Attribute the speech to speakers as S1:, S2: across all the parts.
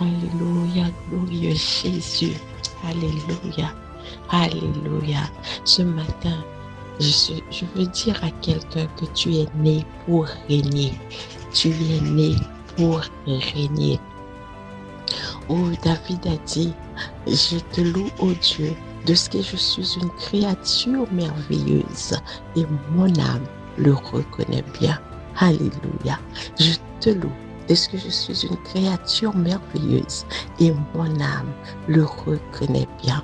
S1: Alléluia, glorieux Jésus. Alléluia, alléluia. Ce matin, je veux dire à quelqu'un que tu es né pour régner. Tu es né pour régner. Oh, David a dit, je te loue, ô Dieu, de ce que je suis une créature merveilleuse et mon âme le reconnaît bien. Alléluia. Je te loue de ce que je suis une créature merveilleuse et mon âme le reconnaît bien.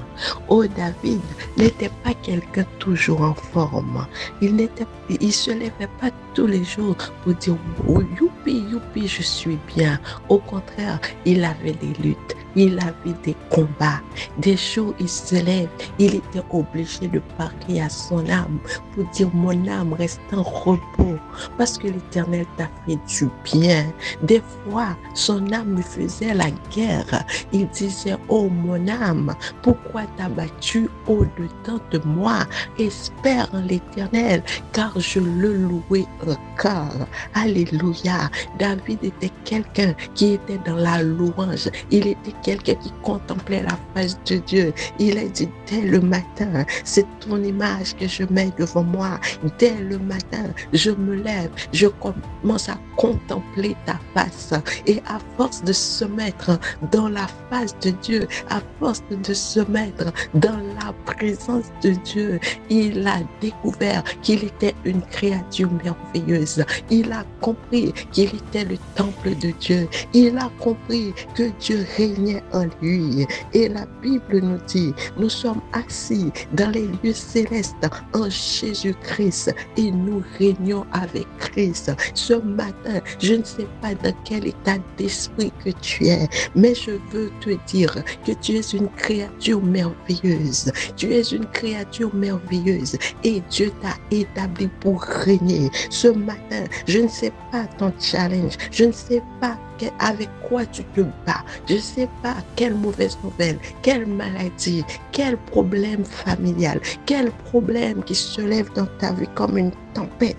S1: Oh, David n'était pas quelqu'un toujours en forme. Il se levait pas tous les jours pour dire oh, youpi, youpi, je suis bien. Au contraire, il avait des luttes, il avait des combats. Des jours, il se lève, il était obligé de parler à son âme pour dire mon âme reste en repos parce que l'Éternel t'a fait du bien. Des fois, son âme lui faisait la guerre. Il disait, oh mon âme, pourquoi t'as battu au-dedans de moi? Espère en l'Éternel, car je le louais encore. Alléluia. David était quelqu'un qui était dans la louange. Il était quelqu'un qui contemplait la face de Dieu. Il a dit, dès le matin, c'est ton image que je mets devant moi. Dès le matin, je me lève, je commence à contempler ta face. Et à force de se mettre dans la face de Dieu, à force de se mettre dans la présence de Dieu, il a découvert qu'il était une créature merveilleuse. Il a compris qu'il était le temple de Dieu. Il a compris que Dieu régnait en lui. Et la Bible nous dit, nous sommes assis dans les lieux célestes en Jésus-Christ et nous régnons avec Christ. Ce matin, je ne sais pas dans quel état d'esprit que tu es, mais je veux te dire que tu es une créature merveilleuse. Tu es une créature merveilleuse et Dieu t'a établi pour régner. Ce matin, je ne sais pas ton challenge, je ne sais pas avec quoi tu te bats, je ne sais pas quelle mauvaise nouvelle, quelle maladie, quel problème familial, quel problème qui se lève dans ta vie comme une tempête.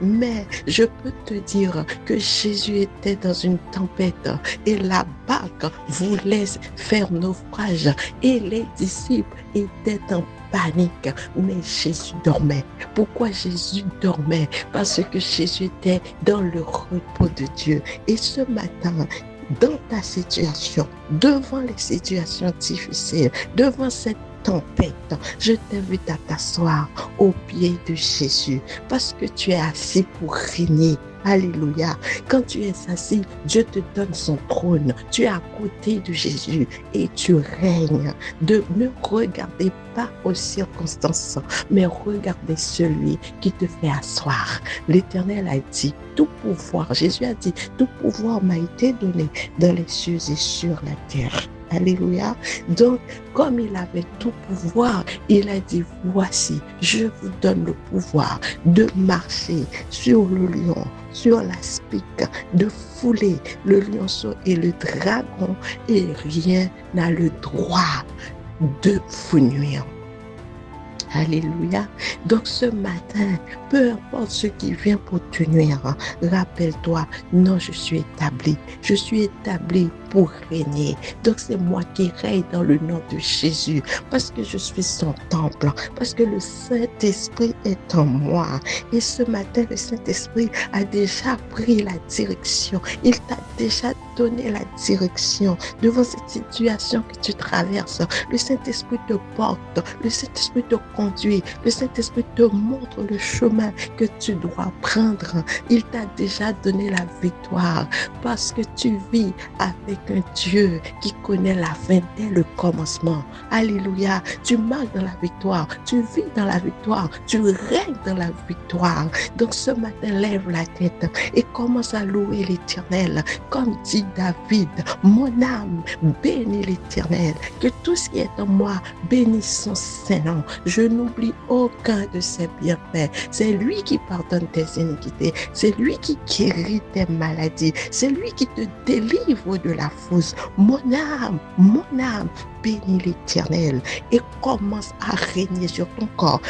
S1: Mais je peux te dire que Jésus était dans une tempête et la barque voulait faire naufrage et les disciples étaient en panique, mais Jésus dormait. Pourquoi Jésus dormait? Parce que Jésus était dans le repos de Dieu. Et ce matin, dans ta situation, devant les situations difficiles, devant cette tempête, je t'invite à t'asseoir aux pieds de Jésus parce que tu es assis pour régner. Alléluia. Quand tu es assis, Dieu te donne son trône. Tu es à côté de Jésus et tu règnes. Ne regardez pas aux circonstances, mais regardez celui qui te fait asseoir. L'Éternel a dit, tout pouvoir, Jésus a dit, tout pouvoir m'a été donné dans les cieux et sur la terre. Alléluia. Donc, comme il avait tout pouvoir, il a dit, voici, je vous donne le pouvoir de marcher sur le lion, sur la spique, de fouler le lionceau et le dragon, et rien n'a le droit de vous nuire. Alléluia. Donc ce matin, peu importe ce qui vient pour te nuire, rappelle-toi, non, je suis établi. Je suis établi pour régner. Donc c'est moi qui règne dans le nom de Jésus, parce que je suis son temple, parce que le Saint-Esprit est en moi. Et ce matin, le Saint-Esprit a déjà pris la direction. Il t'a déjà donné la direction devant cette situation que tu traverses. Le Saint-Esprit te porte, le Saint-Esprit te conduit, le Saint-Esprit te montre le chemin que tu dois prendre. Il t'a déjà donné la victoire parce que tu vis avec un Dieu qui connaît la fin dès le commencement. Alléluia. Tu marches dans la victoire, tu vis dans la victoire, tu règnes dans la victoire. Donc ce matin, lève la tête et commence à louer l'Éternel. Comme dit David, mon âme bénit l'Éternel. Que tout ce qui est en moi bénisse son Saint-Nom. Je n'oublie aucun de ses bienfaits. C'est lui qui pardonne tes iniquités. C'est lui qui guérit tes maladies. C'est lui qui te délivre de la fosse. Mon âme bénis l'Éternel et commence à régner sur ton corps,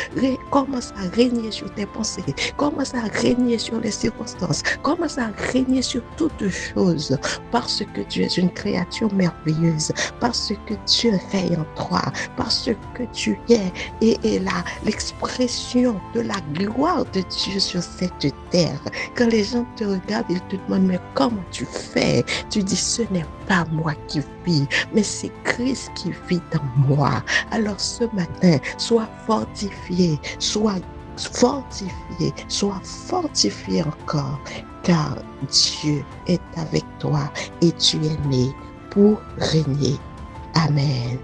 S1: commence à régner sur tes pensées, commence à régner sur les circonstances, commence à régner sur toutes choses, parce que tu es une créature merveilleuse, parce que Dieu règne en toi, parce que tu es et l'expression de la gloire de Dieu sur cette terre. Quand les gens te regardent, ils te demandent, mais comment tu fais? Tu dis, ce n'est pas moi qui vis, mais c'est Christ qui vit dans moi. Alors ce matin, sois fortifié, sois fortifié encore, car Dieu est avec toi et tu es né pour régner. Amen.